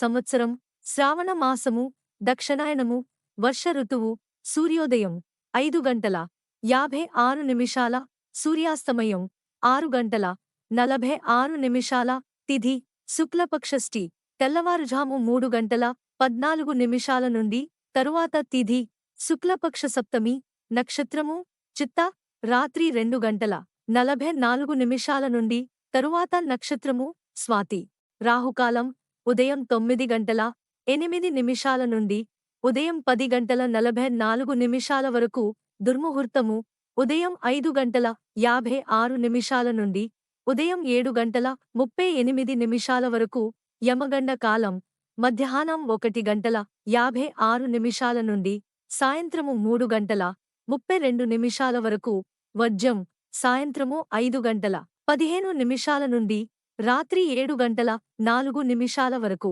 సంవత్సరం శ్రావణ మాసము దక్షిణాయనము వర్ష ఋతువు సూర్యోదయం 5:56 సూర్యాస్తమయం 6:46 తిథి శుక్లపక్షష్ఠి తెల్లవారుజాము 3:14 నుండి తరువాత తిథి శుక్లపక్ష సప్తమి నక్షత్రము చిత్త రాత్రి 2:44 నుండి తరువాత నక్షత్రము స్వాతి రాహుకాలం ఉదయం 9:08 నుండి ఉదయం 10:44 వరకు దుర్ముహూర్తము ఉదయం 5:56 నుండి ఉదయం 7:38 వరకు యమగండ కాలం మధ్యాహ్నం 1:56 నుండి సాయంత్రము 3:32 వరకు వర్జ్యం సాయంత్రము 5:15 నుండి రాత్రి 7:04 వరకు